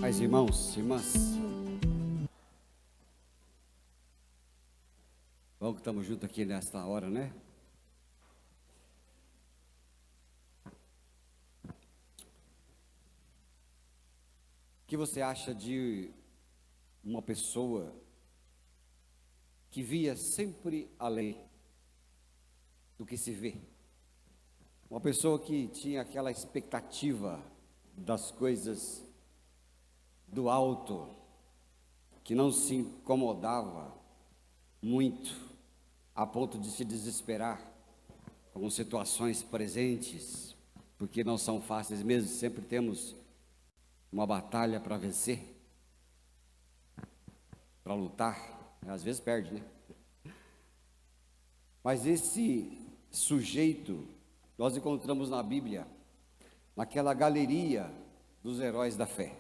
Mas irmãos, irmãs, bom que estamos juntos aqui nesta hora, né? O que você acha de uma pessoa que via sempre além do que se vê? Uma pessoa que tinha aquela expectativa das coisas do alto, que não se incomodava muito a ponto de se desesperar com situações presentes, porque não são fáceis mesmo, sempre temos uma batalha para vencer, para lutar, às vezes perde, né? Mas esse sujeito nós encontramos na Bíblia, naquela galeria dos heróis da fé,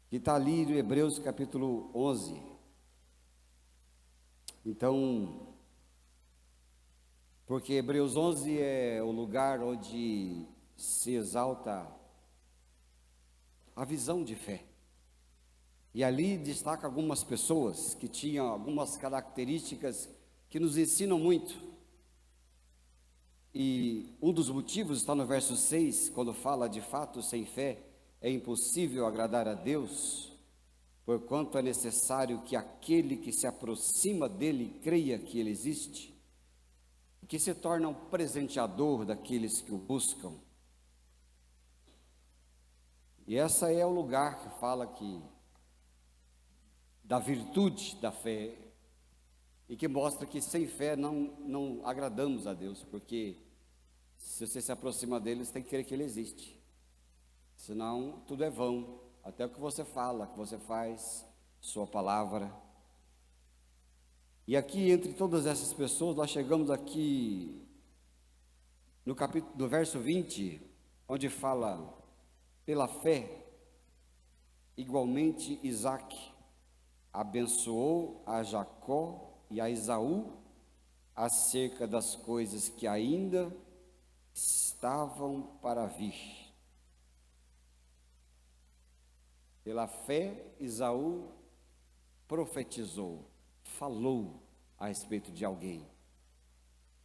que está ali no Hebreus capítulo 11. Então, porque Hebreus 11 é o lugar onde se exalta a visão de fé. E ali destaca algumas pessoas que tinham algumas características que nos ensinam muito. E um dos motivos está no verso 6, quando fala: de fato, sem fé é impossível agradar a Deus, porquanto é necessário que aquele que se aproxima dele creia que ele existe, e que se torna um presenteador daqueles que o buscam. E essa é o lugar que fala que da virtude da fé, e que mostra que sem fé não agradamos a Deus, porque se você se aproxima dele, você tem que crer que ele existe, senão tudo é vão, até o que você fala, o que você faz, sua palavra. E aqui, entre todas essas pessoas, nós chegamos aqui no capítulo, do verso 20, onde fala: pela fé, igualmente Isaque abençoou a Jacó e a Esaú acerca das coisas que ainda estavam para vir. Pela fé, Esaú profetizou, falou a respeito de alguém.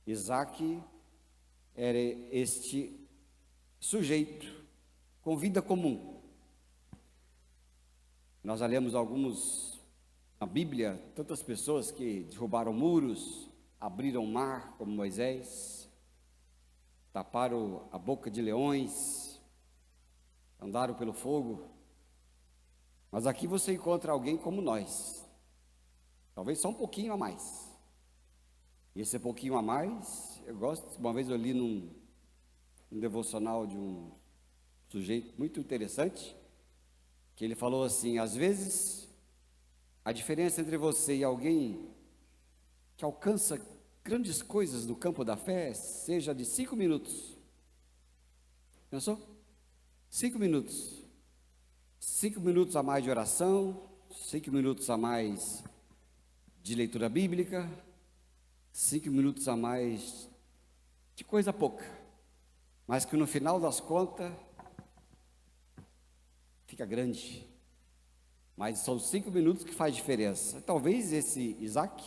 Isaque era este sujeito com vida comum. Nós já lemos alguns na Bíblia, tantas pessoas que derrubaram muros, abriram o mar, como Moisés, taparam a boca de leões, andaram pelo fogo. Mas aqui você encontra alguém como nós, talvez só um pouquinho a mais. E esse pouquinho a mais, eu gosto, uma vez eu li num devocional de um sujeito muito interessante, que ele falou assim: às vezes a diferença entre você e alguém que alcança grandes coisas no campo da fé seja de 5 minutos. Pensou? 5 minutos. 5 minutos a mais de oração, 5 minutos a mais de leitura bíblica, 5 minutos a mais de coisa pouca, mas que no final das contas fica grande. Mas são 5 minutos que faz diferença. Talvez esse Isaque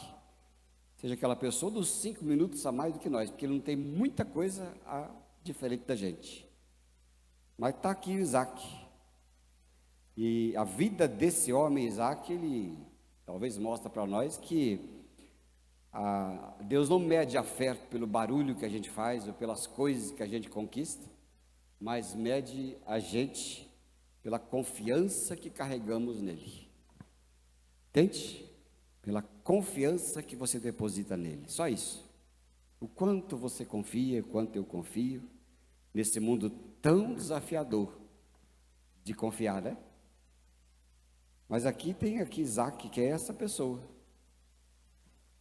seja aquela pessoa dos 5 minutos a mais do que nós, porque ele não tem muita coisa diferente da gente. Mas está aqui o Isaque. E a vida desse homem, Isaque, ele talvez mostra para nós que Deus não mede a fé pelo barulho que a gente faz ou pelas coisas que a gente conquista, mas mede a gente pela confiança que carregamos nele. Entende? Pela confiança que você deposita nele, só isso. O quanto você confia, o quanto eu confio, nesse mundo tão desafiador de confiar, né? Mas aqui tem Isaque, que é essa pessoa.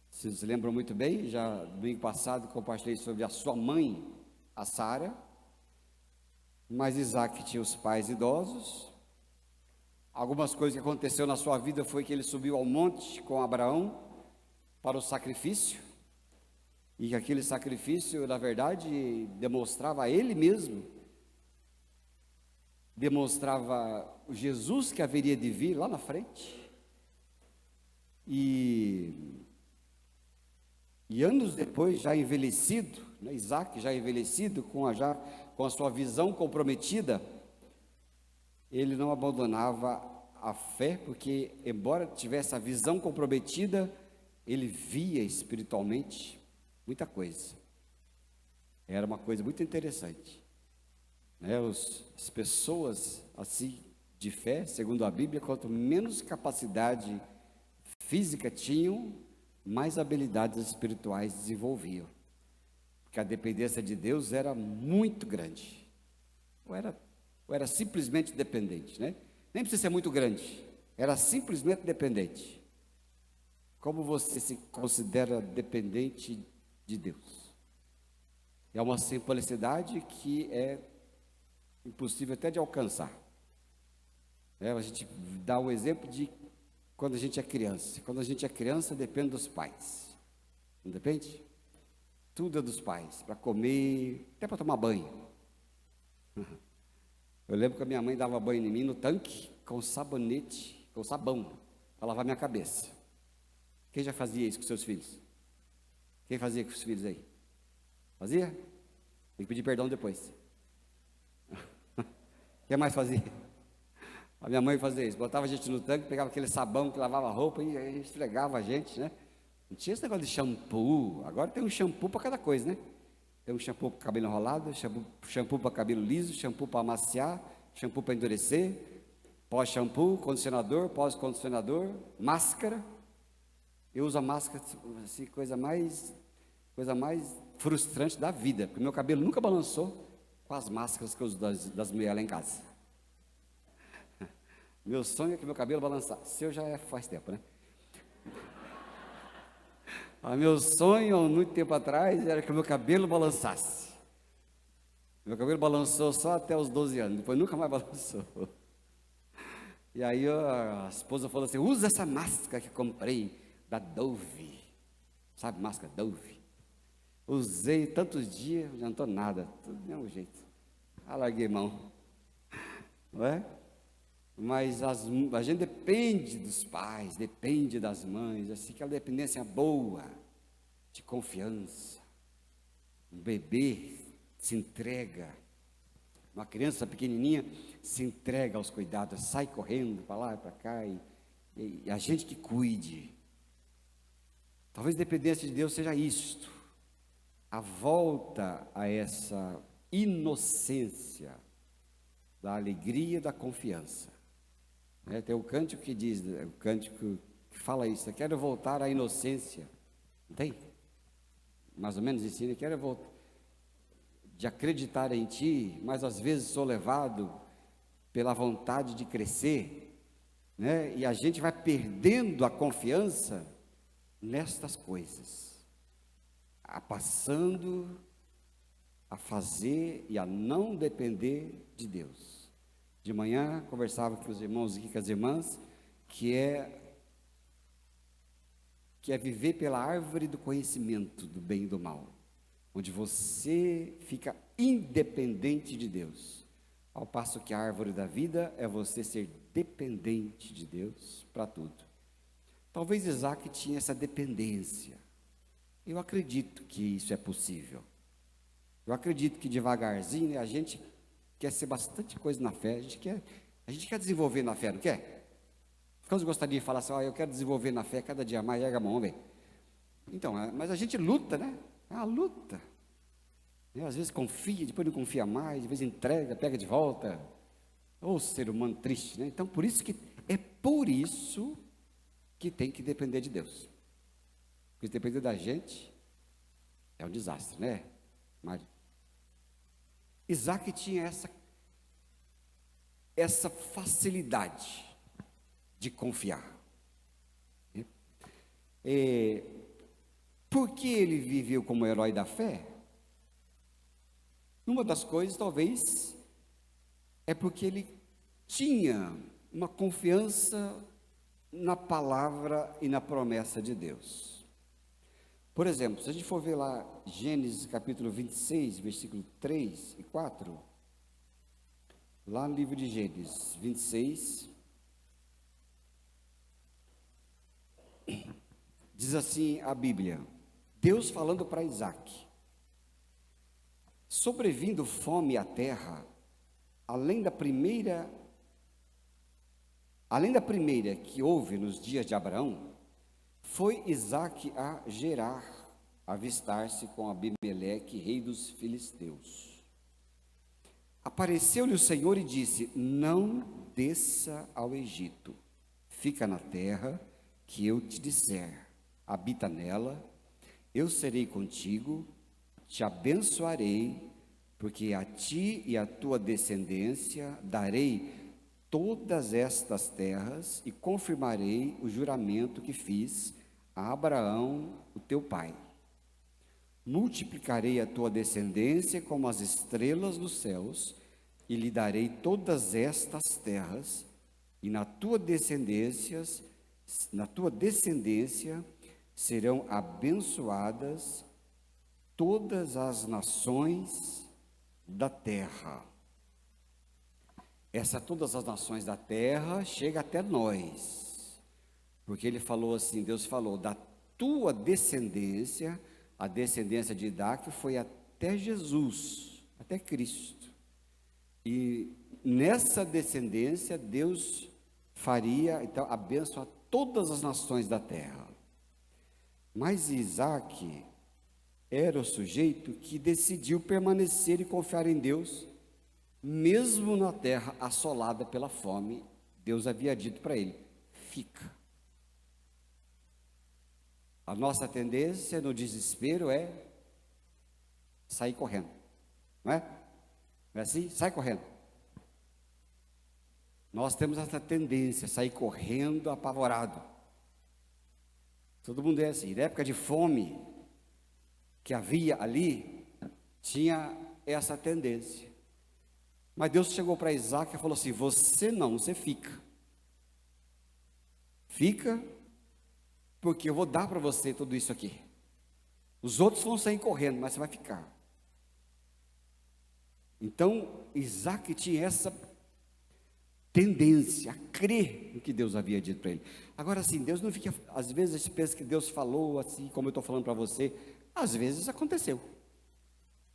Vocês se lembram muito bem, já no domingo passado compartilhei sobre a sua mãe, a Sara. Mas Isaque tinha os pais idosos. Algumas coisas que aconteceu na sua vida foi que ele subiu ao monte com Abraão para o sacrifício, e que aquele sacrifício, na verdade, demonstrava a ele mesmo demonstrava o Jesus que haveria de vir lá na frente. E anos depois, já envelhecido, né, Isaac já envelhecido, com a sua visão comprometida, ele não abandonava a fé, porque, embora tivesse a visão comprometida, ele via espiritualmente muita coisa. Era uma coisa muito interessante, né? As pessoas assim de fé, segundo a Bíblia, quanto menos capacidade física tinham, mais habilidades espirituais desenvolviam, porque a dependência de Deus era muito grande, ou era simplesmente dependente, né? Nem precisa ser muito grande, era simplesmente dependente. Como você se considera dependente de Deus? É uma simplicidade que é impossível até de alcançar. A gente dá um exemplo de quando a gente é criança. Quando a gente é criança, depende dos pais. Não depende? Tudo é dos pais, para comer, até para tomar banho. Eu lembro que a minha mãe dava banho em mim no tanque com sabonete, com sabão, para lavar minha cabeça. Quem já fazia isso com seus filhos? Quem fazia com os filhos aí? Fazia? Tem que pedir perdão depois. Quem mais fazia? A minha mãe fazia isso, botava a gente no tanque, pegava aquele sabão que lavava a roupa e aí esfregava a gente, né? Não tinha esse negócio de shampoo. Agora tem um shampoo para cada coisa, né? Tem um shampoo para cabelo enrolado, shampoo para cabelo liso, shampoo para amaciar, shampoo para endurecer, pós-shampoo, condicionador, pós-condicionador, máscara. Eu uso a máscara, assim, coisa mais frustrante da vida, porque meu cabelo nunca balançou com as máscaras que eu uso das mulheres lá em casa. Meu sonho é que meu cabelo balançasse. Seu já faz tempo, né? Meu sonho, há muito tempo atrás, era que o meu cabelo balançasse. Meu cabelo balançou só até os 12 anos, depois nunca mais balançou. E aí a esposa falou assim: usa essa máscara que eu comprei da Dove. Sabe, máscara Dove? Usei tantos dias, não adiantou nada, tudo do mesmo jeito. Larguei mão. Não é? Mas a gente depende dos pais, depende das mães, assim, aquela dependência boa, de confiança. Um bebê se entrega, uma criança pequenininha se entrega aos cuidados, sai correndo para lá e para cá, e a gente que cuide. Talvez a dependência de Deus seja isto, a volta a essa inocência da alegria, da confiança. Tem o cântico que diz, o cântico que fala isso: eu quero voltar à inocência. Não tem? Mais ou menos ensina: quero voltar, de acreditar em ti, mas às vezes sou levado pela vontade de crescer, né? E a gente vai perdendo a confiança nestas coisas, passando a fazer e a não depender de Deus. De manhã, conversava com os irmãos e com as irmãs, que é viver pela árvore do conhecimento do bem e do mal, onde você fica independente de Deus, ao passo que a árvore da vida é você ser dependente de Deus para tudo. Talvez Isaac tinha essa dependência. Eu acredito que isso é possível. Eu acredito que devagarzinho, né, a gente quer ser bastante coisa na fé, a gente quer desenvolver na fé, não quer? Quantos gostariam de falar assim: eu quero desenvolver na fé cada dia mais, erga a mão, velho. Então, mas a gente luta, né? É uma luta. Às vezes confia, depois não confia mais, às vezes entrega, pega de volta. Ô, ser humano triste, né? Então, por isso que tem que depender de Deus. Porque se depender da gente, é um desastre, né, Mário? Isaac tinha essa facilidade de confiar. Por que ele viveu como herói da fé? Uma das coisas, talvez, é porque ele tinha uma confiança na palavra e na promessa de Deus. Por exemplo, se a gente for ver lá Gênesis capítulo 26, versículo 3 e 4, lá no livro de Gênesis 26, diz assim a Bíblia, Deus falando para Isaac: sobrevindo fome à terra, além da primeira que houve nos dias de Abraão, foi Isaac a Gerar, avistar-se com Abimeleque, rei dos filisteus. Apareceu-lhe o Senhor e disse: não desça ao Egito, fica na terra que eu te disser, habita nela, eu serei contigo, te abençoarei, porque a ti e à tua descendência darei todas estas terras e confirmarei o juramento que fiz a Abraão, o teu pai. Multiplicarei a tua descendência como as estrelas dos céus e lhe darei todas estas terras, e na tua descendência serão abençoadas todas as nações da terra. Todas as nações da terra chega até nós, porque ele falou assim, Deus falou, da tua descendência, a descendência de Isaac foi até Jesus, até Cristo, e nessa descendência Deus faria, então, abençoar todas as nações da terra. Mas Isaac era o sujeito que decidiu permanecer e confiar em Deus, mesmo na terra assolada pela fome. Deus havia dito para ele: fica. A nossa tendência no desespero é sair correndo, não é? Não é assim? Sai correndo. Nós temos essa tendência, sair correndo apavorado. Todo mundo é assim. Na época de fome que havia ali, tinha essa tendência. Mas Deus chegou para Isaac e falou assim: você não, você fica. Fica, porque eu vou dar para você tudo isso aqui. Os outros vão sair correndo, mas você vai ficar. Então, Isaac tinha essa tendência a crer no que Deus havia dito para ele. Agora, assim, Deus não fica, às vezes a gente pensa que Deus falou assim, como eu estou falando para você, às vezes aconteceu,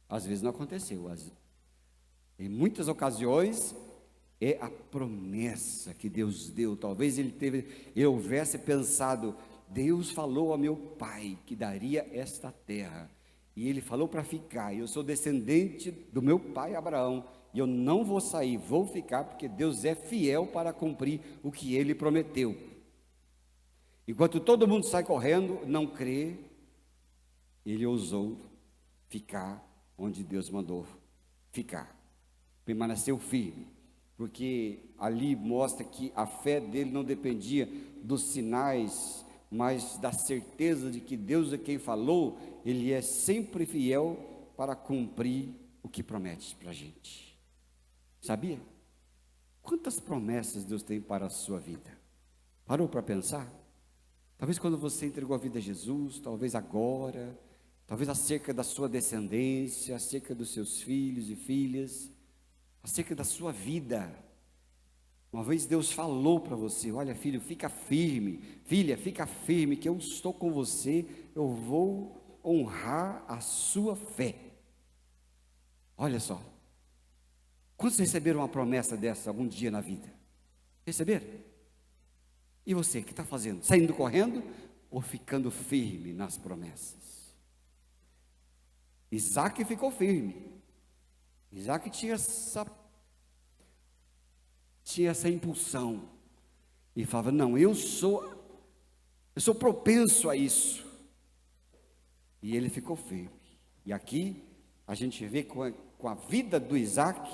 às vezes não aconteceu, em muitas ocasiões é a promessa que Deus deu. Talvez ele houvesse pensado: Deus falou a meu pai que daria esta terra, e ele falou para ficar, eu sou descendente do meu pai Abraão, e eu não vou sair, vou ficar, porque Deus é fiel para cumprir o que ele prometeu. Enquanto todo mundo sai correndo, não crê, ele ousou ficar onde Deus mandou ficar, permaneceu firme, porque ali mostra que a fé dele não dependia dos sinais, mas da certeza de que Deus é quem falou. Ele é sempre fiel para cumprir o que promete para a gente. Sabia? Quantas promessas Deus tem para a sua vida? Parou para pensar? Talvez quando você entregou a vida a Jesus, talvez agora, talvez acerca da sua descendência, acerca dos seus filhos e filhas, acerca da sua vida. Uma vez Deus falou para você: olha, filho, fica firme, filha, fica firme, que eu estou com você, eu vou honrar a sua fé. Olha só, quantos receberam uma promessa dessa algum dia na vida? Receberam? E você, o que está fazendo? Saindo correndo ou ficando firme nas promessas? Isaac ficou firme. Isaac tinha essa impulsão, e falava: não, eu sou propenso a isso, e ele ficou firme. E aqui a gente vê com a vida do Isaac,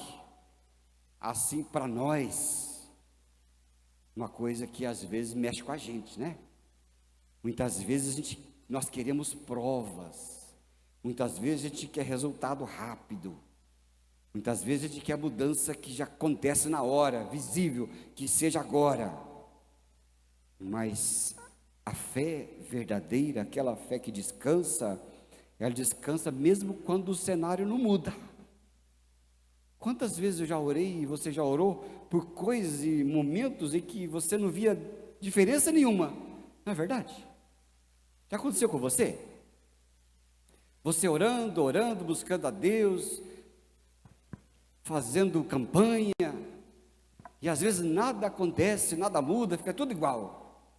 assim, para nós, uma coisa que às vezes mexe com a gente, né? Muitas vezes nós queremos provas, muitas vezes a gente quer resultado rápido, muitas vezes a gente quer mudança que já acontece na hora, visível, que seja agora. Mas a fé verdadeira, aquela fé que descansa, ela descansa mesmo quando o cenário não muda. Quantas vezes eu já orei e você já orou por coisas e momentos em que você não via diferença nenhuma? Não é verdade? Já aconteceu com você? Você orando, orando, buscando a Deus, fazendo campanha, e às vezes nada acontece, nada muda, fica tudo igual.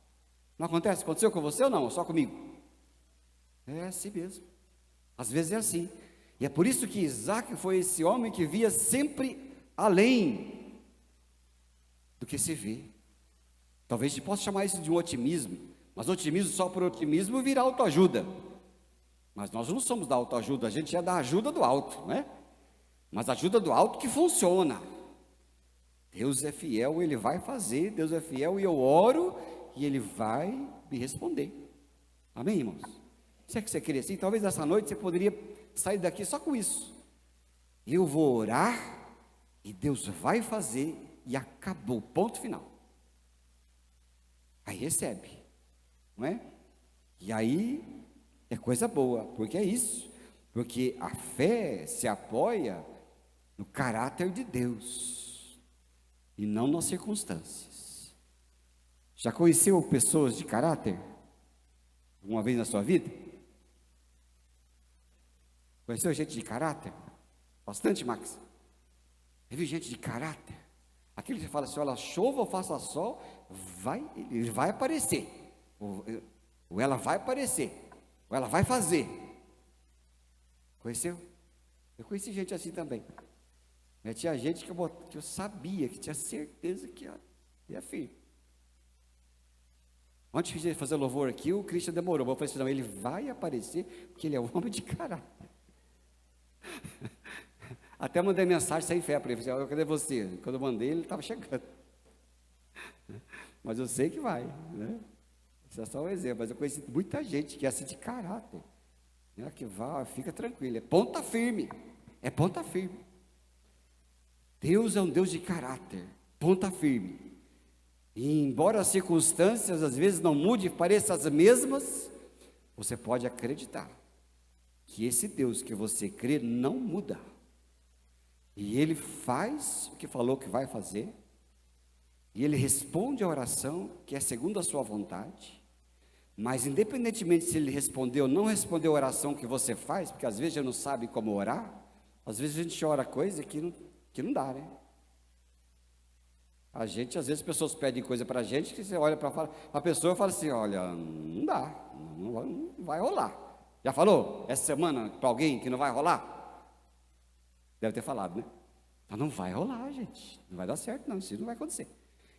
Não acontece? Aconteceu com você ou não? Só comigo? É assim mesmo. Às vezes é assim. E é por isso que Isaac foi esse homem que via sempre além do que se vê. Talvez se possa chamar isso de um otimismo, mas otimismo só por otimismo vira autoajuda. Mas nós não somos da autoajuda, a gente é da ajuda do alto, né? Mas ajuda do alto que funciona. Deus é fiel, Ele vai fazer, Deus é fiel e eu oro e Ele vai me responder. Amém, irmãos? Se é que você queria assim, talvez essa noite você poderia sair daqui só com isso. Eu vou orar e Deus vai fazer e acabou, ponto final. Aí recebe, não é? E aí é coisa boa, porque é isso. Porque a fé se apoia no caráter de Deus e não nas circunstâncias. Já conheceu pessoas de caráter? Uma vez na sua vida? Conheceu gente de caráter? Bastante, Max. Teve gente de caráter? Aquele que fala assim, olha, chova ou faça sol, ele vai aparecer. Ou ela vai aparecer. Ou ela vai fazer. Conheceu? Eu conheci gente assim também. Mas tinha gente que eu sabia, que tinha certeza que ia firme. Antes de fazer louvor aqui, o Cristian demorou. Eu falei assim, não, ele vai aparecer, porque ele é um homem de caráter. Até mandei mensagem sem fé para ele. Falei, cadê você? Quando eu mandei, ele estava chegando. Mas eu sei que vai, né? Isso é só um exemplo. Mas eu conheci muita gente que é assim de caráter. Né? Que vai, fica tranquilo. É ponta firme. É ponta firme. Deus é um Deus de caráter, ponta firme. E embora as circunstâncias às vezes não mudem e pareçam as mesmas, você pode acreditar que esse Deus que você crê não muda. E Ele faz o que falou que vai fazer. E Ele responde a oração que é segundo a sua vontade. Mas independentemente se Ele respondeu ou não respondeu a oração que você faz, porque às vezes já não sabe como orar, às vezes a gente ora coisa que não dá, né? Às vezes as pessoas pedem coisa para a gente, que você olha para a pessoa e fala assim, olha, não dá, não vai rolar. Já falou essa semana para alguém que não vai rolar? Deve ter falado, né? Mas não vai rolar, gente, não vai dar certo não, isso não vai acontecer.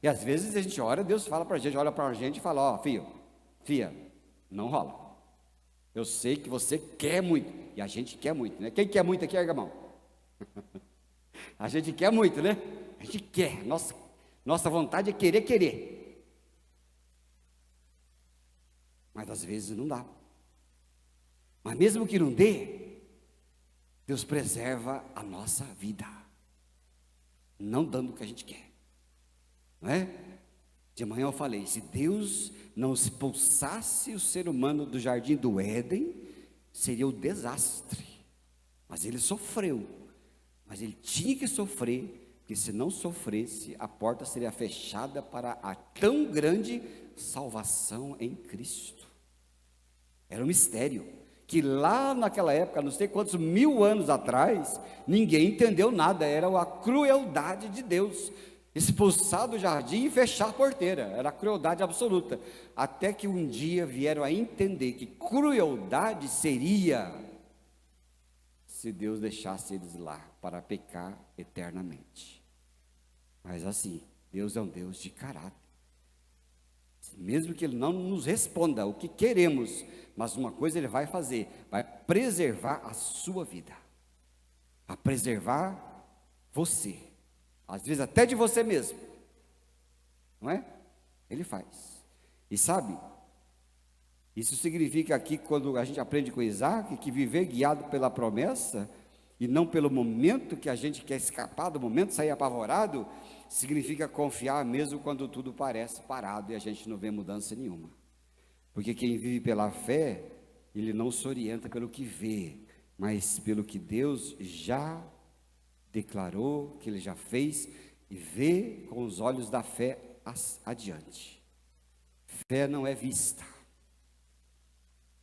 E às vezes a gente ora, Deus fala para a gente, olha para a gente e fala, ó, filha, não rola. Eu sei que você quer muito, e a gente quer muito, né? Quem quer muito aqui, erga a mão. A gente quer muito, né? A gente quer, nossa vontade é querer. Mas às vezes não dá. Mas mesmo que não dê, Deus preserva a nossa vida, não dando o que a gente quer, não é? De manhã eu falei, se Deus não expulsasse o ser humano do jardim do Éden, seria um desastre. Mas ele sofreu. Mas ele tinha que sofrer, porque se não sofresse, a porta seria fechada para a tão grande salvação em Cristo. Era um mistério, que lá naquela época, não sei quantos 1000 anos atrás, ninguém entendeu nada, era a crueldade de Deus, expulsar do jardim e fechar a porteira, era a crueldade absoluta, até que um dia vieram a entender que crueldade seria se Deus deixasse eles lá para pecar eternamente. Mas assim, Deus é um Deus de caráter. Mesmo que Ele não nos responda o que queremos, mas uma coisa Ele vai fazer, vai preservar a sua vida, a preservar você, às vezes até de você mesmo, não é? Ele faz. E sabe, isso significa aqui, quando a gente aprende com Isaac, que viver guiado pela promessa, e não pelo momento que a gente quer escapar do momento, sair apavorado, significa confiar mesmo quando tudo parece parado e a gente não vê mudança nenhuma. Porque quem vive pela fé, ele não se orienta pelo que vê, mas pelo que Deus já declarou, que ele já fez, e vê com os olhos da fé adiante. Fé não é vista.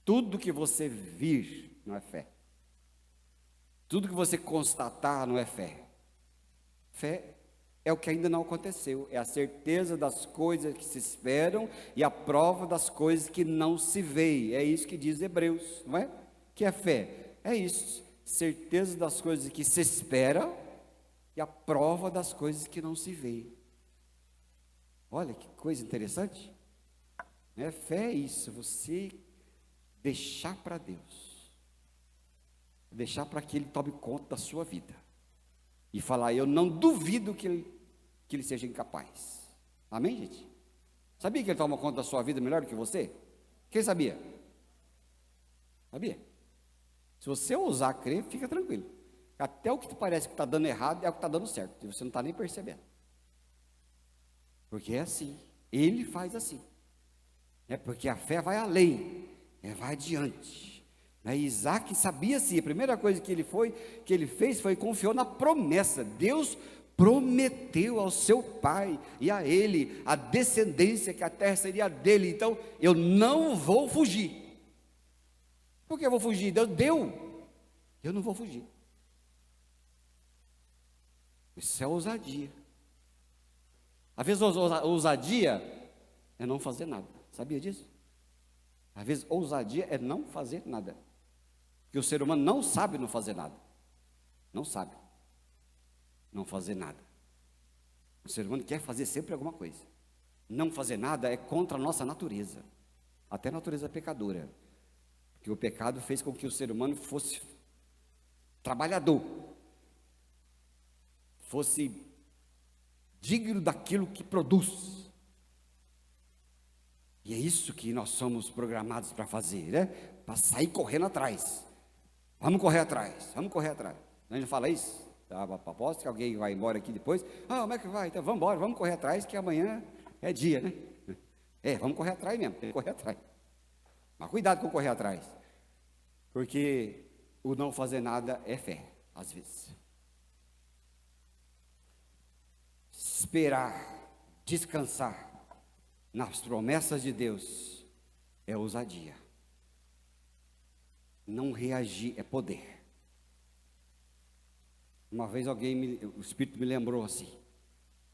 Tudo que você vir não é fé. Tudo que você constatar não é fé. Fé é o que ainda não aconteceu, é a certeza das coisas que se esperam e a prova das coisas que não se veem. É isso que diz Hebreus, não é? Que é fé? É isso, certeza das coisas que se espera e a prova das coisas que não se veem. Olha que coisa interessante. Né? Fé é isso, você deixar para Deus, deixar para que Ele tome conta da sua vida e falar: eu não duvido que ele seja incapaz. Amém, gente? Sabia que Ele toma conta da sua vida melhor do que você? Quem sabia? Sabia? Se você ousar crer, fica tranquilo. Até o que parece que está dando errado é o que está dando certo, e você não está nem percebendo. Porque é assim, Ele faz assim. É porque a fé vai além, vai adiante. Isaac sabia sim, a primeira coisa que ele fez foi confiou na promessa. Deus prometeu ao seu pai e a ele a descendência, que a terra seria dele. Então eu não vou fugir. Por que eu vou fugir? Deus deu, eu não vou fugir. Isso é ousadia. Às vezes ousadia é não fazer nada. Sabia disso? Às vezes ousadia é não fazer nada. Porque o ser humano não sabe não fazer nada. Não sabe não fazer nada. O ser humano quer fazer sempre alguma coisa. Não fazer nada é contra a nossa natureza. Até a natureza pecadora. Porque o pecado fez com que o ser humano fosse trabalhador. Fosse digno daquilo que produz. E é isso que nós somos programados para fazer, né? Para sair correndo atrás. Vamos correr atrás, vamos correr atrás. A gente fala isso, tá? Aposto que alguém vai embora aqui depois. Como é que vai? Então vamos embora, vamos correr atrás, que amanhã é dia, né? Vamos correr atrás mesmo, tem que correr atrás. Mas cuidado com correr atrás. Porque o não fazer nada é fé, às vezes. Esperar, descansar nas promessas de Deus é ousadia. Não reagir é poder. Uma vez o Espírito me lembrou assim,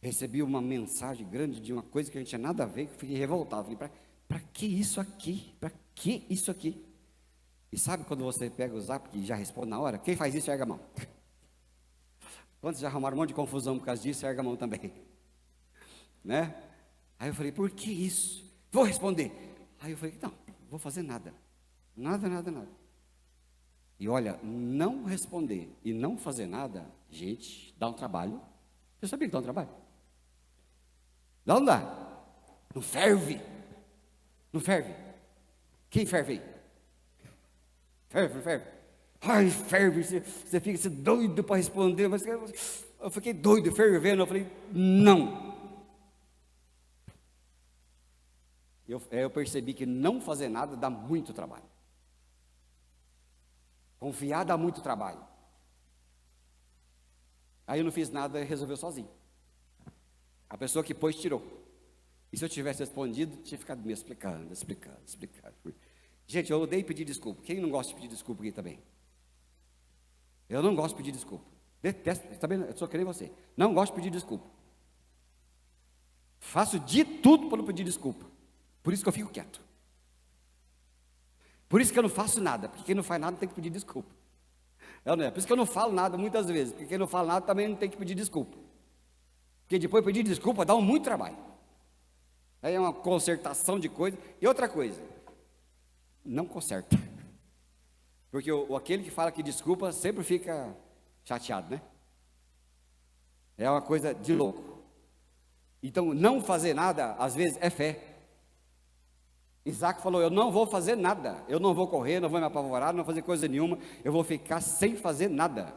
recebi uma mensagem grande de uma coisa que a gente tinha nada a ver, que eu fiquei revoltado. Falei: para que isso aqui? Para que isso aqui? E sabe quando você pega o zap e já responde na hora? Quem faz isso, erga a mão. Quando já arrumaram um monte de confusão por causa disso, erga a mão também. Né? Aí eu falei: por que isso? Vou responder. Aí eu falei: não vou fazer nada. Nada. E olha, não responder e não fazer nada, gente, dá um trabalho. Você sabia que dá um trabalho? Dá ou não dá? Não ferve. Não ferve. Quem ferve aí? Ferve. Ai, ferve. Você fica doido para responder. Mas eu fiquei doido, fervendo. Eu falei: não. Eu percebi que não fazer nada dá muito trabalho. Confiar dá muito trabalho. Aí eu não fiz nada e resolveu sozinho. A pessoa que pôs, tirou. E se eu tivesse respondido, tinha ficado me explicando. Gente, eu odeio pedir desculpa. Quem não gosta de pedir desculpa aqui também? Eu não gosto de pedir desculpa. Detesto, também, eu sou que nem você. Não gosto de pedir desculpa. Faço de tudo para não pedir desculpa. Por isso que eu fico quieto. Por isso que eu não faço nada, porque quem não faz nada tem que pedir desculpa. Não é? Por isso que eu não falo nada muitas vezes, porque quem não fala nada também não tem que pedir desculpa. Porque depois pedir desculpa dá muito trabalho. Aí é uma consertação de coisas. E outra coisa, não conserta. Porque aquele que fala que desculpa sempre fica chateado, né? É uma coisa de louco. Então, não fazer nada, às vezes, é fé. Isaac falou: eu não vou fazer nada, eu não vou correr, não vou me apavorar, não vou fazer coisa nenhuma, eu vou ficar sem fazer nada,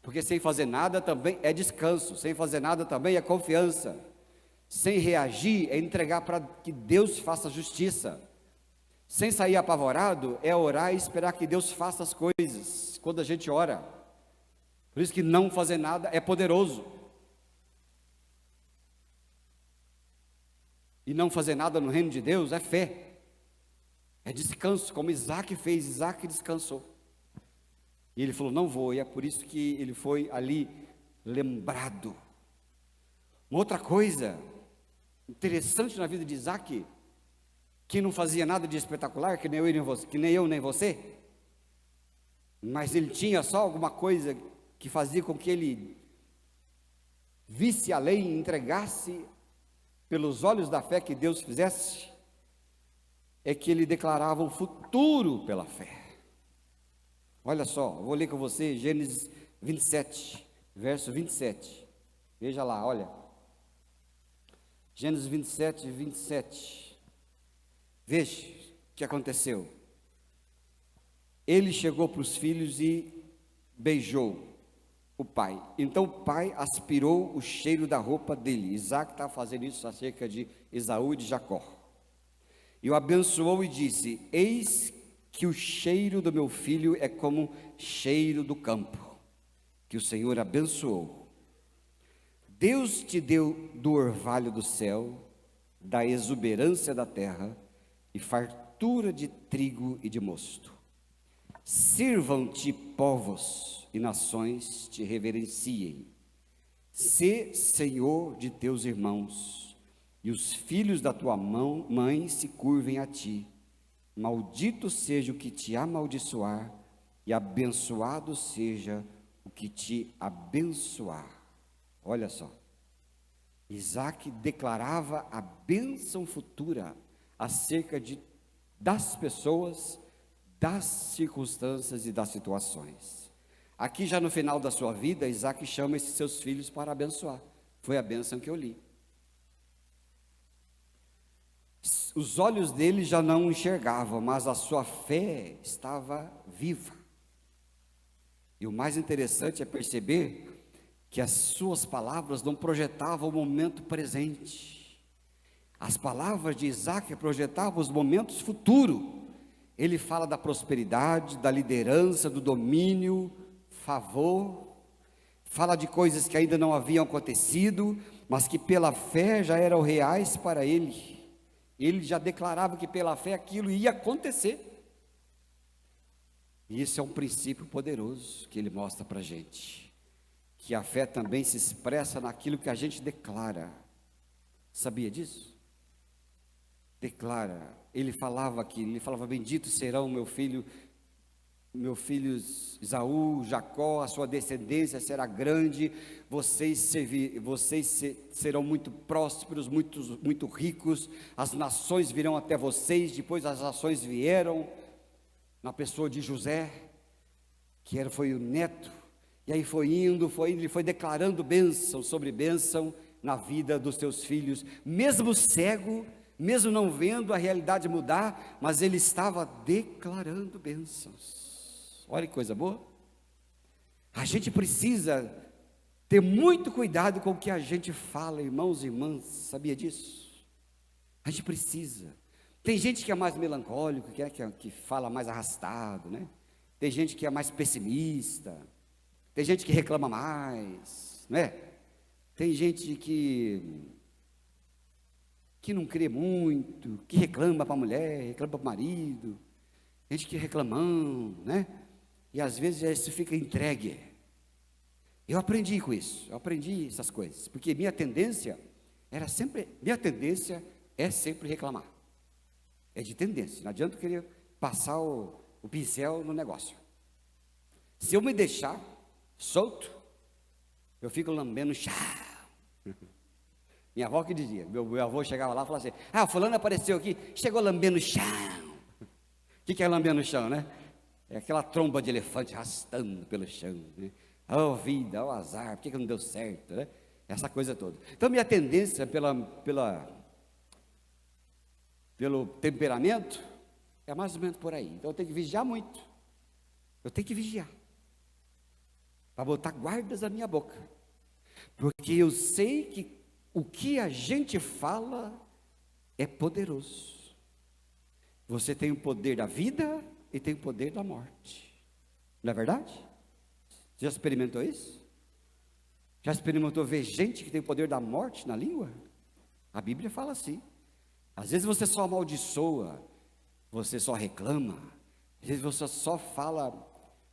porque sem fazer nada também é descanso, sem fazer nada também é confiança, sem reagir é entregar para que Deus faça justiça, sem sair apavorado é orar e esperar que Deus faça as coisas. Quando a gente ora, Por isso que não fazer nada é poderoso. E não fazer nada no reino de Deus é fé, é descanso, como Isaac fez. Isaac descansou. E ele falou, não vou, e é por isso que ele foi ali lembrado. Uma outra coisa interessante na vida de Isaac, que não fazia nada de espetacular, que nem eu nem você, mas ele tinha só alguma coisa que fazia com que ele visse além e entregasse pelos olhos da fé que Deus fizesse, é que ele declarava o futuro pela fé. Olha só, vou ler com você Gênesis 27, verso 27. Veja lá, olha. Gênesis 27, 27. Veja o que aconteceu. Ele chegou para os filhos e beijou o pai. Então o pai aspirou o cheiro da roupa dele. Isaac estava fazendo isso acerca de Esaú e de Jacó. E o abençoou e disse: eis que o cheiro do meu filho é como cheiro do campo, que o Senhor abençoou. Deus te deu do orvalho do céu, da exuberância da terra, e fartura de trigo e de mosto. Sirvam-te povos e nações te reverenciem. Sê senhor de teus irmãos, e os filhos da tua mãe se curvem a ti. Maldito seja o que te amaldiçoar, e abençoado seja o que te abençoar. Olha só, Isaac declarava a bênção futura acerca das pessoas, das circunstâncias e das situações. Aqui já no final da sua vida, Isaac chama esses seus filhos para abençoar. Foi a bênção que eu li. Os olhos dele já não enxergavam, mas a sua fé estava viva. E o mais interessante é perceber que as suas palavras não projetavam o momento presente. As palavras de Isaac projetavam os momentos futuros. Ele fala da prosperidade, da liderança, do domínio, favor. Fala de coisas que ainda não haviam acontecido, mas que pela fé já eram reais para ele. Ele já declarava que pela fé aquilo ia acontecer. E isso é um princípio poderoso que ele mostra para a gente. Que a fé também se expressa naquilo que a gente declara. Sabia disso? Declara. Ele falava aqui, ele falava: bendito serão meu filho Esaú, Jacó, a sua descendência será grande, vocês serão muito prósperos, muito ricos, as nações virão até vocês. Depois as nações vieram, na pessoa de José, que foi o neto, e aí foi indo, ele foi declarando bênção sobre bênção na vida dos seus filhos, mesmo cego, mesmo não vendo a realidade mudar, mas ele estava declarando bênçãos. Olha que coisa boa. A gente precisa ter muito cuidado com o que a gente fala, irmãos e irmãs, sabia disso? A gente precisa. Tem gente que é mais melancólico, que fala mais arrastado, né? Tem gente que é mais pessimista, tem gente que reclama mais, né? Tem gente que não crê muito, que reclama para a mulher, reclama para o marido, gente que reclamão, né? E às vezes isso fica entregue. Eu aprendi com isso, eu aprendi essas coisas, porque minha tendência é sempre reclamar. É de tendência, não adianta eu querer passar o pincel no negócio. Se eu me deixar solto, eu fico lambendo chá. Minha avó que dizia, meu avô chegava lá e falava assim: fulano apareceu aqui, chegou lambendo chão. O que é lambendo no chão, né? É aquela tromba de elefante arrastando pelo chão, né? Oh vida, oh azar, por que não deu certo, né? Essa coisa toda. Então minha tendência pelo temperamento é mais ou menos por aí. Então eu tenho que vigiar muito. Eu tenho que vigiar para botar guardas na minha boca, porque eu sei que o que a gente fala é poderoso. Você tem o poder da vida e tem o poder da morte, não é verdade? Já experimentou isso? Já experimentou ver gente que tem o poder da morte na língua? A Bíblia fala assim. Às vezes você só amaldiçoa, você só reclama, às vezes você só fala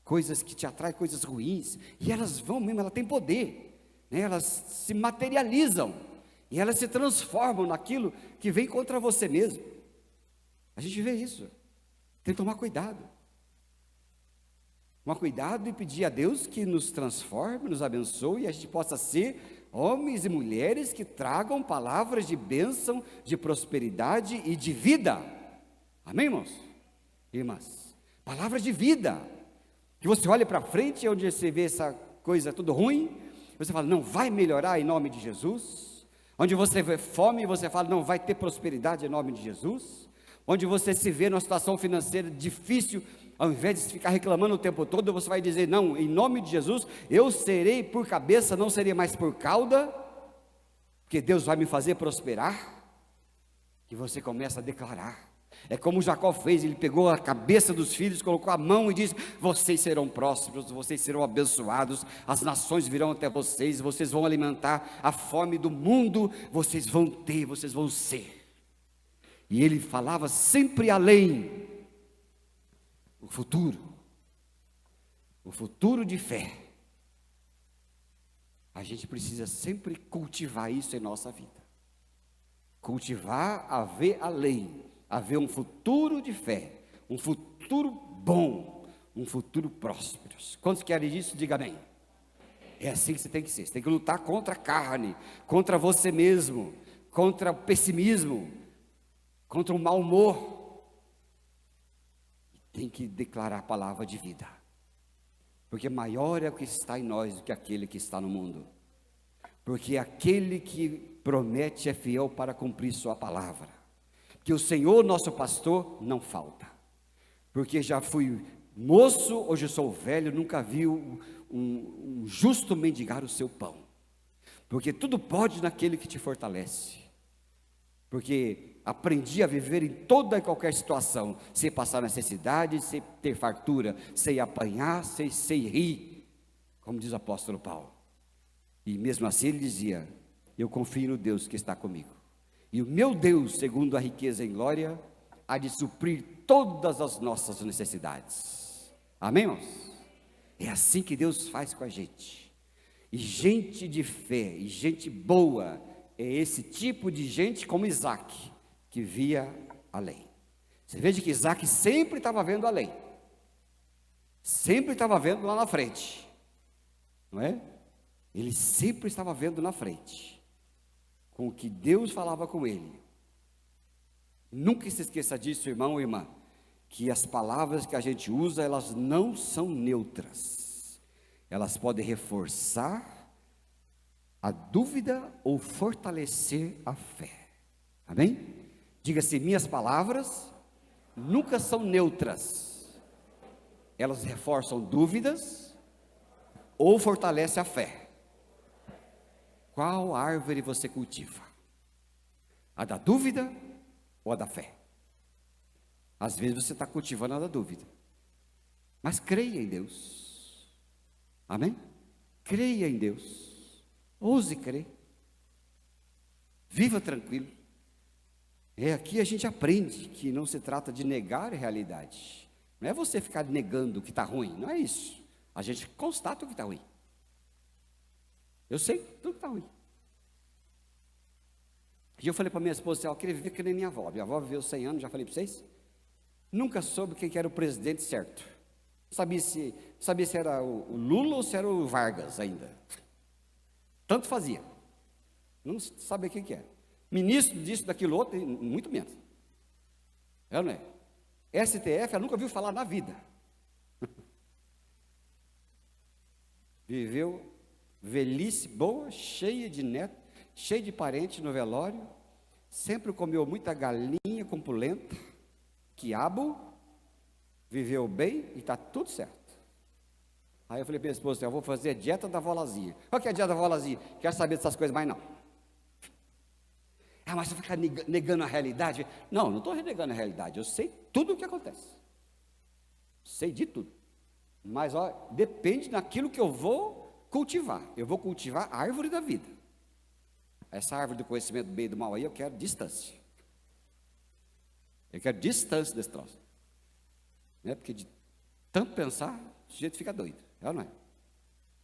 coisas que te atraem, coisas ruins, e elas vão mesmo, elas têm poder, né? Elas se materializam, e elas se transformam naquilo que vem contra você mesmo. A gente vê isso, tem que tomar cuidado. Tomar cuidado e pedir a Deus que nos transforme, nos abençoe, e a gente possa ser homens e mulheres que tragam palavras de bênção, de prosperidade e de vida. Amém, irmãos? Irmãs, palavras de vida, que você olhe para frente, onde você vê essa coisa tudo ruim, você fala, não, vai melhorar em nome de Jesus. Onde você vê fome, você fala, não, vai ter prosperidade em nome de Jesus. Onde você se vê numa situação financeira difícil, ao invés de ficar reclamando o tempo todo, você vai dizer, não, em nome de Jesus, eu serei por cabeça, não serei mais por cauda, porque Deus vai me fazer prosperar. E você começa a declarar. É como Jacó fez, ele pegou a cabeça dos filhos, colocou a mão e disse, vocês serão prósperos, vocês serão abençoados, as nações virão até vocês, vocês vão alimentar a fome do mundo, vocês vão ter, vocês vão ser. E ele falava sempre além, o futuro de fé. A gente precisa sempre cultivar isso em nossa vida, cultivar a ver além, a ver um futuro de fé, um futuro bom, um futuro próspero. Quantos querem isso? Diga amém. É assim que você tem que ser, você tem que lutar contra a carne, contra você mesmo, contra o pessimismo, contra o mau humor. Tem que declarar a palavra de vida, porque maior é o que está em nós do que aquele que está no mundo, porque aquele que promete é fiel para cumprir sua palavra, que o Senhor nosso pastor não falta, porque já fui moço, hoje sou velho, nunca vi um justo mendigar o seu pão, porque tudo pode naquele que te fortalece, porque aprendi a viver em toda e qualquer situação, sem passar necessidade, sem ter fartura, sem apanhar, sem rir, como diz o apóstolo Paulo. E mesmo assim ele dizia, eu confio no Deus que está comigo, e o meu Deus, segundo a riqueza em glória, há de suprir todas as nossas necessidades. Amém, irmãos? É assim que Deus faz com a gente, e gente de fé, e gente boa, é esse tipo de gente como Isaac, que via além. Você veja que Isaac sempre estava vendo além, sempre estava vendo lá na frente, não é? Ele sempre estava vendo na frente, com o que Deus falava com ele. Nunca se esqueça disso, irmão e irmã, que as palavras que a gente usa, elas não são neutras, elas podem reforçar a dúvida ou fortalecer a fé. Amém? Diga-se, minhas palavras nunca são neutras, elas reforçam dúvidas ou fortalecem a fé. Qual árvore você cultiva? A da dúvida ou a da fé? Às vezes você está cultivando a da dúvida, mas creia em Deus. Amém? Creia em Deus, ouse crer, viva tranquilo. Aqui a gente aprende que não se trata de negar a realidade, não é você ficar negando o que está ruim, não é isso, a gente constata o que está ruim. Eu sei tudo que está ruim. E eu falei para minha esposa, eu queria viver que nem minha avó viveu 100 anos, já falei para vocês, nunca soube quem que era o presidente certo, sabia se era o Lula ou se era o Vargas ainda, tanto fazia, não sabia quem que era, ministro disso, daquilo outro, muito menos, não é? STF, ela nunca viu falar na vida, viveu velhice boa, cheia de neto, cheia de parente no velório, sempre comeu muita galinha com polenta, quiabo, viveu bem e está tudo certo. Aí eu falei para minha esposa, eu vou fazer a dieta da avó Lazia. Qual que é a dieta da avó Lazia? Quero saber dessas coisas mais não. Mas você fica negando a realidade? Não estou renegando a realidade, eu sei tudo o que acontece, sei de tudo. Mas depende daquilo que eu vou cultivar. Eu vou cultivar a árvore da vida. Essa árvore do conhecimento do bem e do mal aí, eu quero distância. Eu quero distância desse troço. Né? Porque de tanto pensar, o sujeito fica doido. É ou não é?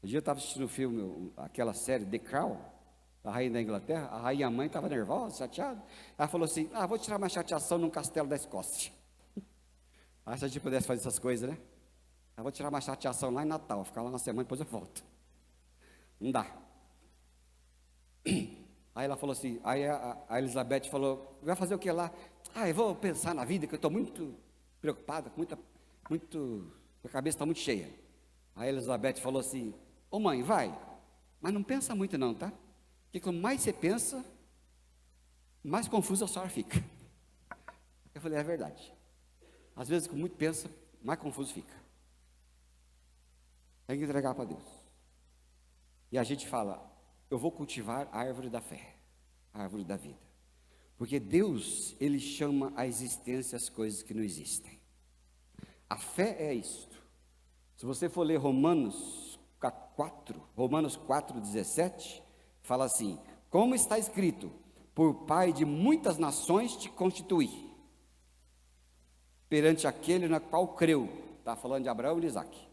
Um dia eu estava assistindo o filme, aquela série The Crown, a rainha da Inglaterra. A rainha mãe estava nervosa, chateada. Ela falou assim: vou tirar uma chateação num castelo da Escócia. Se a gente pudesse fazer essas coisas, né? Eu vou tirar uma chateação lá em Natal, ficar lá uma semana, depois eu volto. Não dá. Aí ela falou assim, aí a Elizabeth falou: vai fazer o que lá? Eu vou pensar na vida, que eu estou muito preocupada, a cabeça está muito cheia. Aí a Elizabeth falou assim: ô mãe, vai, mas não pensa muito não, tá? Porque quanto mais você pensa, mais confusa a senhora fica. Eu falei: é verdade. Às vezes, com muito pensa, mais confuso fica. Tem que entregar para Deus. E a gente fala: eu vou cultivar a árvore da fé, a árvore da vida. Porque Deus, Ele chama à existência as coisas que não existem. A fé é isto. Se você for ler Romanos 4:17, fala assim: como está escrito, por pai de muitas nações te constituí, perante aquele na qual creu. Está falando de Abraão e de Isaac.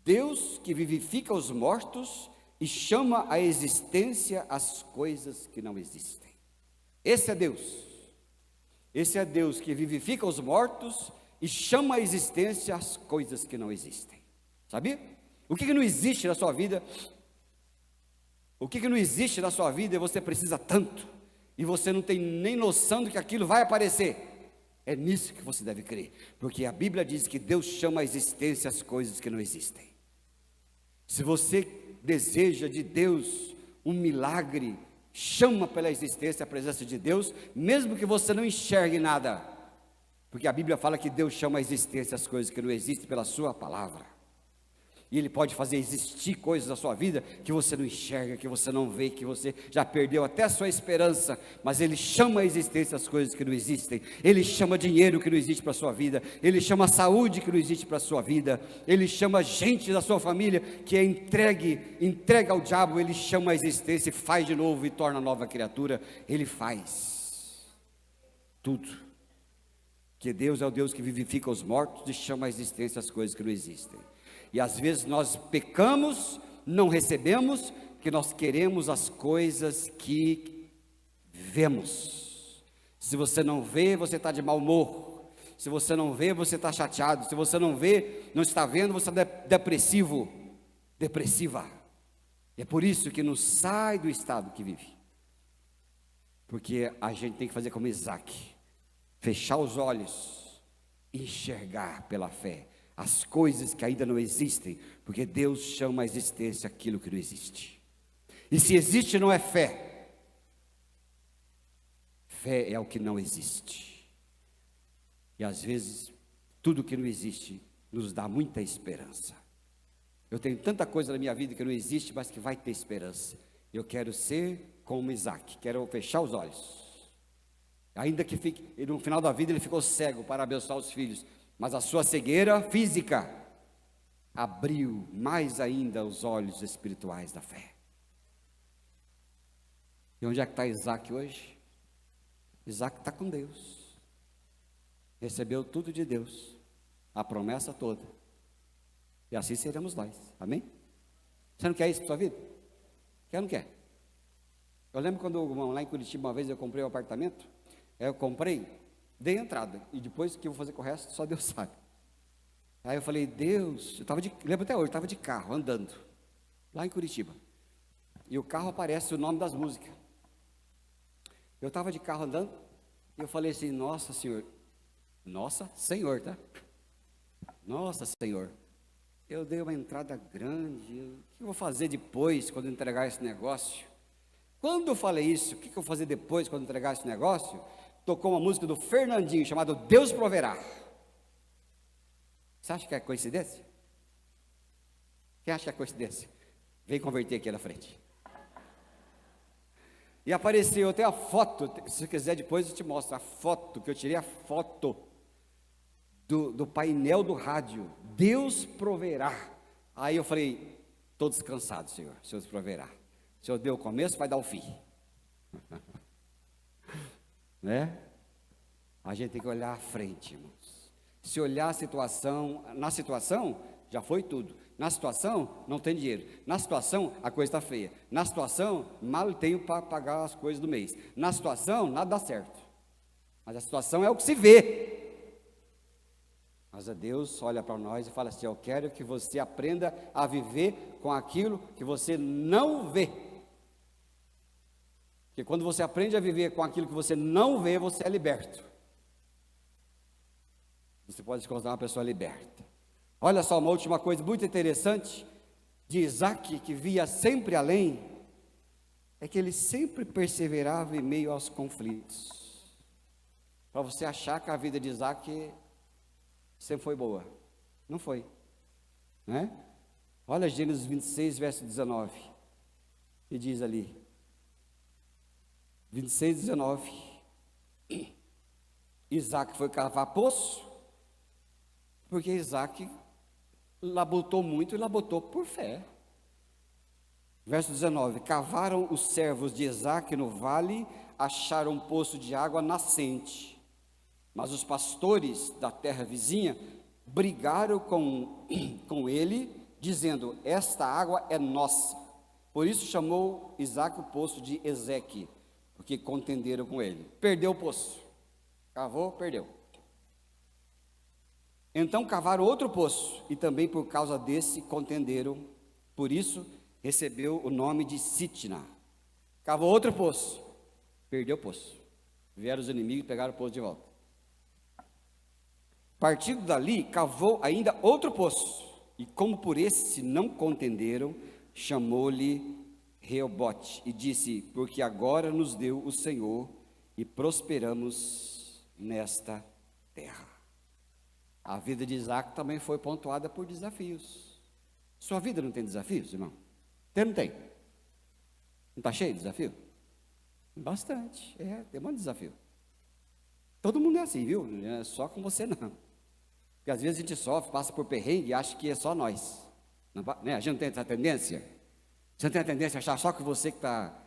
Deus que vivifica os mortos e chama à existência as coisas que não existem. Esse é Deus. Esse é Deus que vivifica os mortos e chama à existência as coisas que não existem. Sabia? O que não existe na sua vida? O que não existe na sua vida e você precisa tanto, e você não tem nem noção de que aquilo vai aparecer? É nisso que você deve crer, porque a Bíblia diz que Deus chama à existência as coisas que não existem. Se você deseja de Deus um milagre, chama pela existência a presença de Deus, mesmo que você não enxergue nada, porque a Bíblia fala que Deus chama à existência as coisas que não existem pela sua palavra. E Ele pode fazer existir coisas na sua vida que você não enxerga, que você não vê, que você já perdeu até a sua esperança, mas Ele chama a existência as coisas que não existem. Ele chama dinheiro que não existe para a sua vida, Ele chama saúde que não existe para a sua vida, Ele chama gente da sua família que é entrega ao diabo, Ele chama a existência e faz de novo e torna nova criatura. Ele faz tudo, que Deus é o Deus que vivifica os mortos e chama a existência as coisas que não existem. E às vezes nós pecamos, não recebemos, que nós queremos as coisas que vemos. Se você não vê, você está de mau humor. Se você não vê, você está chateado. Se você não vê, não está vendo, você é depressivo, depressiva. É por isso que não sai do estado que vive. Porque a gente tem que fazer como Isaac, fechar os olhos, enxergar pela fé as coisas que ainda não existem, porque Deus chama a existência aquilo que não existe. E se existe, não é fé. Fé é o que não existe. E às vezes, tudo que não existe nos dá muita esperança. Eu tenho tanta coisa na minha vida que não existe, mas que vai ter esperança. Eu quero ser como Isaac, quero fechar os olhos. Ainda que fique, no final da vida ele ficou cego para abençoar os filhos, mas a sua cegueira física abriu mais ainda os olhos espirituais da fé. E onde é que está Isaac hoje? Isaac está com Deus, recebeu tudo de Deus, a promessa toda, e assim seremos nós, amém? Você não quer isso para sua vida? Quer ou não quer? Eu lembro quando lá em Curitiba uma vez eu comprei um apartamento, eu comprei, dei entrada, e depois o que eu vou fazer com o resto, só Deus sabe. Aí eu falei: Deus, lembro até hoje, estava de carro, andando, lá em Curitiba, e o carro aparece o nome das músicas. Eu estava de carro andando, e eu falei assim: nossa Senhor, nossa Senhor, tá? Nossa Senhor, eu dei uma entrada grande, o que eu vou fazer depois, quando entregar esse negócio? Quando eu falei isso, o que eu vou fazer depois, quando entregar esse negócio? Tocou uma música do Fernandinho, chamada Deus Proverá. Você acha que é coincidência? Quem acha que é coincidência? Vem converter aqui na frente. E apareceu até a foto, se você quiser depois eu te mostro a foto, que eu tirei a foto do painel do rádio, Deus proverá. Aí eu falei, estou descansado, Senhor, o Senhor proverá. O Senhor deu o começo, vai dar o fim. Né? A gente tem que olhar à frente, irmãos. Se olhar a situação, na situação, já foi tudo. Na situação, não tem dinheiro. Na situação, a coisa está feia. Na situação, mal tenho para pagar as coisas do mês. Na situação, nada dá certo. Mas a situação é o que se vê. Mas a Deus olha para nós e fala assim, eu quero que você aprenda a viver com aquilo que você não vê. Porque quando você aprende a viver com aquilo que você não vê, você é liberto. Você pode se considerar uma pessoa liberta. Olha só, uma última coisa muito interessante de Isaac, que via sempre além, é que ele sempre perseverava em meio aos conflitos. Para você achar que a vida de Isaac sempre foi boa. Não foi. Né? Olha Gênesis 26, verso 19. Que diz ali. 26, 19. Isaac foi cavar poço, porque Isaac labutou muito e labutou por fé. Verso 19, cavaram os servos de Isaac no vale, acharam um poço de água nascente, mas os pastores da terra vizinha brigaram com ele, dizendo, esta água é nossa. Por isso chamou Isaac o poço de Ezeque, porque contenderam com ele. Perdeu o poço, cavou, perdeu. Então cavaram outro poço, e também por causa desse contenderam, por isso recebeu o nome de Sitna. Cavou outro poço, perdeu o poço. Vieram os inimigos e pegaram o poço de volta. Partindo dali, cavou ainda outro poço, e como por esse não contenderam, chamou-lhe Reobote, e disse, porque agora nos deu o Senhor, e prosperamos nesta terra. A vida de Isaac também foi pontuada por desafios. Sua vida não tem desafios, irmão? Tem ou não tem? Não está cheio de desafio? Bastante, tem um monte de desafio. Todo mundo é assim, viu? Não é só com você não. Porque às vezes a gente sofre, passa por perrengue e acha que é só nós. Não, né? A gente não tem essa tendência? Você não tem a tendência a achar só que você que está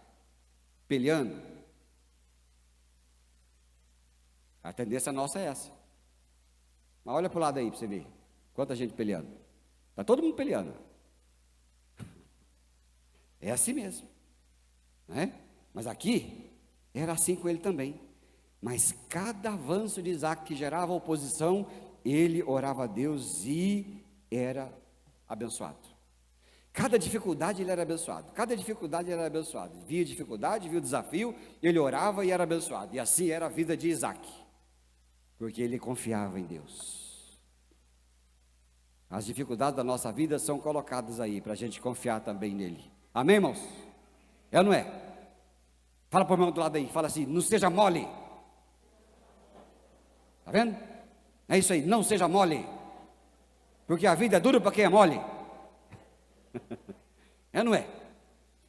peleando? A tendência nossa é essa. Mas olha para o lado aí para você ver. Quanta gente peleando. Está todo mundo peleando. É assim mesmo. Né? Mas aqui, era assim com ele também. Mas cada avanço de Isaac que gerava oposição, ele orava a Deus e era abençoado. Cada dificuldade ele era abençoado. Cada dificuldade ele era abençoado. Via dificuldade, via o desafio, ele orava e era abençoado. E assim era a vida de Isaac. Porque ele confiava em Deus. As dificuldades da nossa vida são colocadas aí, para a gente confiar também nele. Amém, irmãos? É ou não é? Fala para o irmão do lado aí, fala assim, não seja mole. Está vendo? É isso aí, não seja mole. Porque a vida é dura para quem é mole. É ou não é?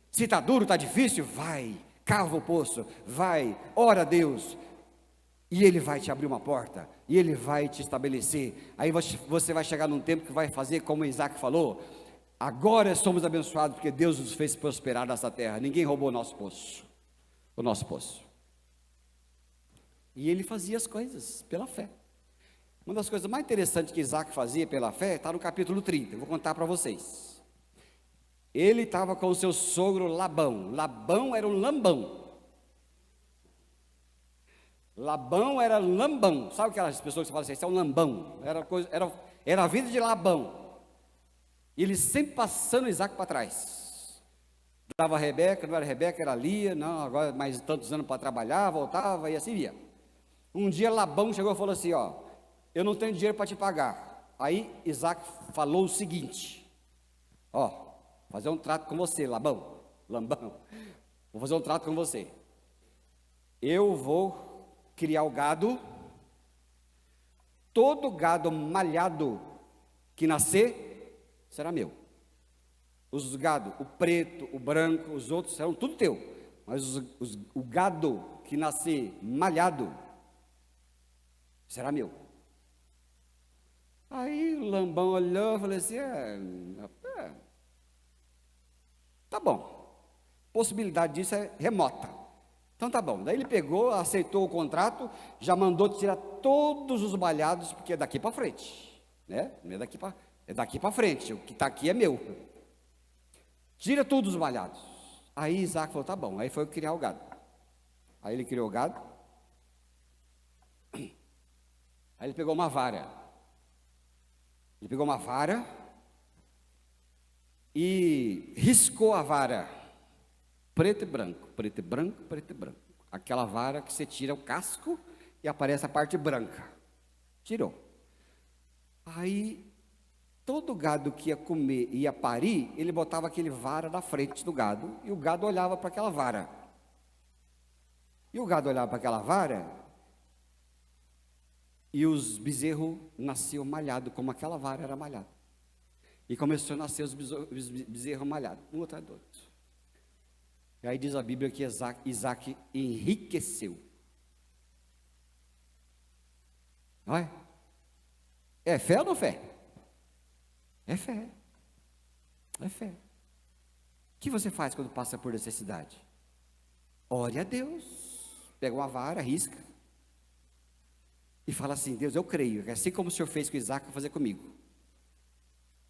Se está duro, está difícil, vai, cava o poço, vai, ora a Deus. E Ele vai te abrir uma porta, e Ele vai te estabelecer. Aí você vai chegar num tempo que vai fazer como Isaac falou, agora somos abençoados, porque Deus nos fez prosperar nessa terra, ninguém roubou o nosso poço. E ele fazia as coisas pela fé. Uma das coisas mais interessantes que Isaac fazia pela fé, está no capítulo 30, eu vou contar para vocês. Ele estava com o seu sogro Labão. Labão era um lambão. Labão era lambão. Sabe aquelas pessoas que falam assim, isso é um lambão? Era a vida de Labão. E ele sempre passando Isaac para trás. Dava a Rebeca, não era Rebeca, era Lia. Não, agora mais tantos anos para trabalhar, voltava e assim ia. Um dia Labão chegou e falou assim, ó, eu não tenho dinheiro para te pagar. Aí Isaac falou o seguinte, ó, fazer um trato com você, Lambão, vou fazer um trato com você. Eu vou criar o gado, todo gado malhado que nascer, será meu. Os gado, o preto, o branco, os outros serão tudo teu. Mas o gado que nascer malhado, será meu. Aí o Lambão olhou e falou assim, tá bom, possibilidade disso é remota, então tá bom. Daí ele pegou, aceitou o contrato, já mandou tirar todos os malhados, porque é daqui para frente, né? Não é daqui para frente, o que está aqui é meu. Tira todos os malhados. Aí Isaac falou, tá bom, aí foi criar o gado. Aí ele criou o gado, aí ele pegou uma vara. Ele pegou uma vara e riscou a vara, preto e branco, preto e branco, preto e branco. Aquela vara que você tira o casco e aparece a parte branca. Tirou. Aí, todo gado que ia comer, ia parir, ele botava aquele vara na frente do gado, e o gado olhava para aquela vara. E o gado olhava para aquela vara, e os bezerros nasciam malhados, como aquela vara era malhada. E começou a nascer os bezerros malhados, um atrás do outro. E aí diz a Bíblia que Isaac enriqueceu. Não é? É fé ou não fé? É fé. É fé. O que você faz quando passa por necessidade? Ore a Deus. Pega uma vara, risca. E fala assim, Deus, eu creio, que assim como o Senhor fez com Isaac, vai fazer comigo.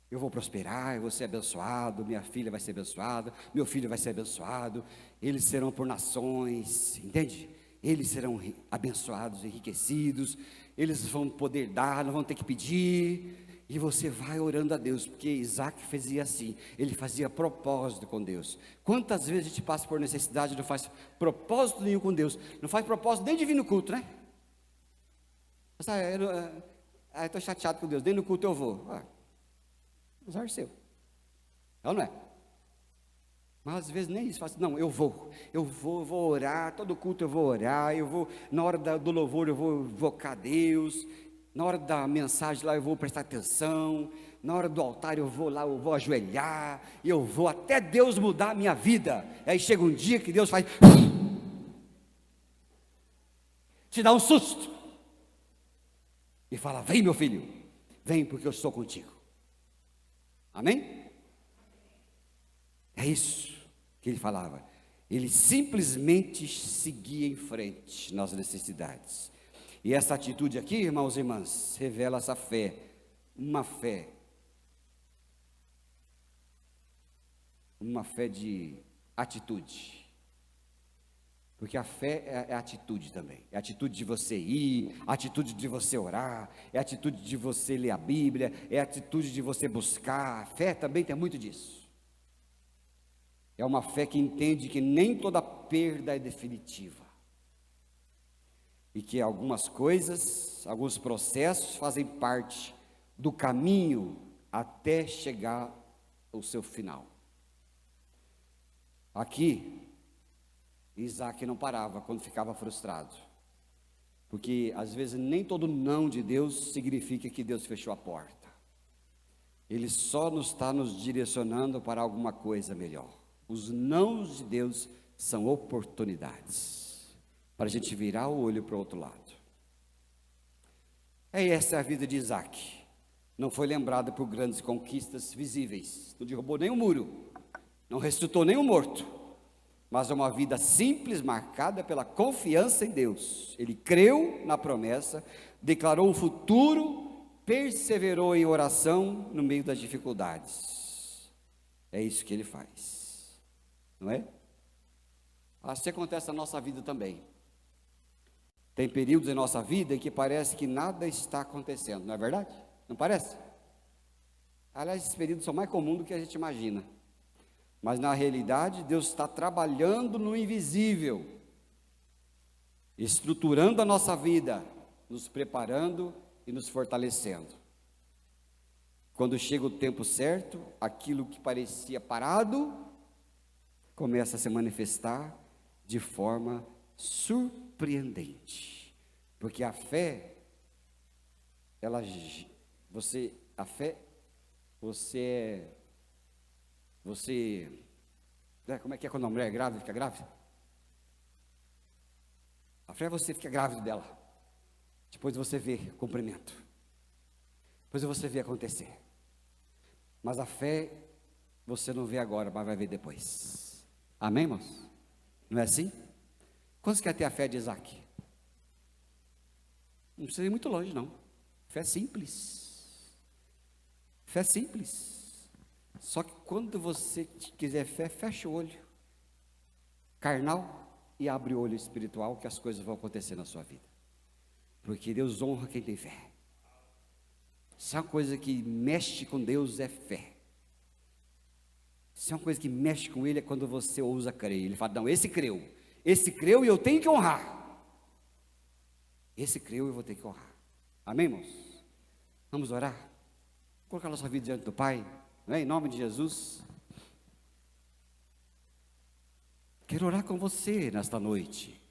Eu vou prosperar, eu vou ser abençoado, minha filha vai ser abençoada, meu filho vai ser abençoado, eles serão por nações, entende? Eles serão abençoados, enriquecidos, eles vão poder dar, não vão ter que pedir, e você vai orando a Deus, porque Isaac fazia assim, ele fazia propósito com Deus. Quantas vezes a gente passa por necessidade e não faz propósito nenhum com Deus, não faz propósito nem de vir no culto, né? Eu estou chateado com Deus, nem no culto eu vou. Azar seu. É ou não é? Mas às vezes nem isso, faz, não, eu vou orar, todo culto eu vou orar, na hora do louvor eu vou invocar Deus, na hora da mensagem lá eu vou prestar atenção, na hora do altar eu vou lá, eu vou ajoelhar, e eu vou até Deus mudar a minha vida. Aí chega um dia que Deus faz, te dá um susto, e fala, vem meu filho, vem porque eu estou contigo. Amém? É isso que ele falava. Ele simplesmente seguia em frente nas necessidades. E essa atitude aqui, irmãos e irmãs, revela essa fé. Uma fé de atitude. Porque a fé é atitude também, é a atitude de você ir, a atitude de você orar, é a atitude de você ler a Bíblia, é a atitude de você buscar. A fé também tem muito disso. É uma fé que entende que nem toda perda é definitiva. E que algumas coisas, alguns processos fazem parte do caminho até chegar ao seu final. Aqui, Isaac não parava quando ficava frustrado, porque às vezes nem todo não de Deus significa que Deus fechou a porta. Ele só está nos direcionando para alguma coisa melhor. Os nãos de Deus são oportunidades para a gente virar o olho para o outro lado. Essa é a vida de Isaac. Não foi lembrada por grandes conquistas visíveis, não derrubou nem um muro, não ressuscitou nem um morto, mas é uma vida simples, marcada pela confiança em Deus. Ele creu na promessa, declarou o futuro, perseverou em oração no meio das dificuldades. É isso que ele faz, não é? Assim acontece na nossa vida também. Tem períodos em nossa vida em que parece que nada está acontecendo, não é verdade? Não parece? Aliás, esses períodos são mais comuns do que a gente imagina. Mas na realidade, Deus está trabalhando no invisível, estruturando a nossa vida, nos preparando e nos fortalecendo. Quando chega o tempo certo, aquilo que parecia parado, começa a se manifestar de forma surpreendente. Porque a fé, como é que é quando a mulher é grávida, fica grávida? A fé é você ficar grávido dela, depois você vê cumprimento. Depois você vê acontecer. Mas a fé você não vê agora, mas vai ver depois. Amém, irmãos? Não é assim? Quantos querem ter a fé de Isaac? Não precisa ir muito longe, não. Fé simples. Fé simples. Só que quando você quiser fé, fecha o olho carnal e abre o olho espiritual, que as coisas vão acontecer na sua vida. Porque Deus honra quem tem fé. Se é uma coisa que mexe com Deus, é fé. Se é uma coisa que mexe com Ele, é quando você ousa crer. Ele fala, não, esse creu e eu tenho que honrar. Esse creu e eu vou ter que honrar. Amém, irmãos? Vamos orar? Colocar nossa vida diante do Pai, não é? Em nome de Jesus. Quero orar com você nesta noite.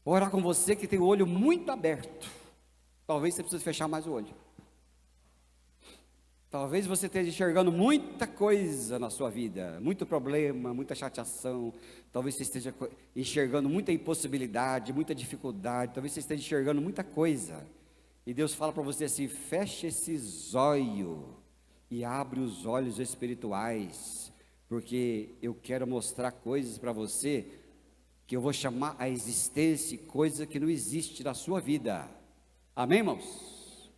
Vou orar com você que tem o olho muito aberto. Talvez você precise fechar mais o olho. Talvez você esteja enxergando muita coisa na sua vida, muito problema, muita chateação. Talvez você esteja enxergando muita impossibilidade, muita dificuldade. Talvez você esteja enxergando muita coisa. E Deus fala para você assim: feche esses olhos e abre os olhos espirituais, porque eu quero mostrar coisas para você que eu vou chamar a existência, coisa que não existe na sua vida. Amém, irmãos?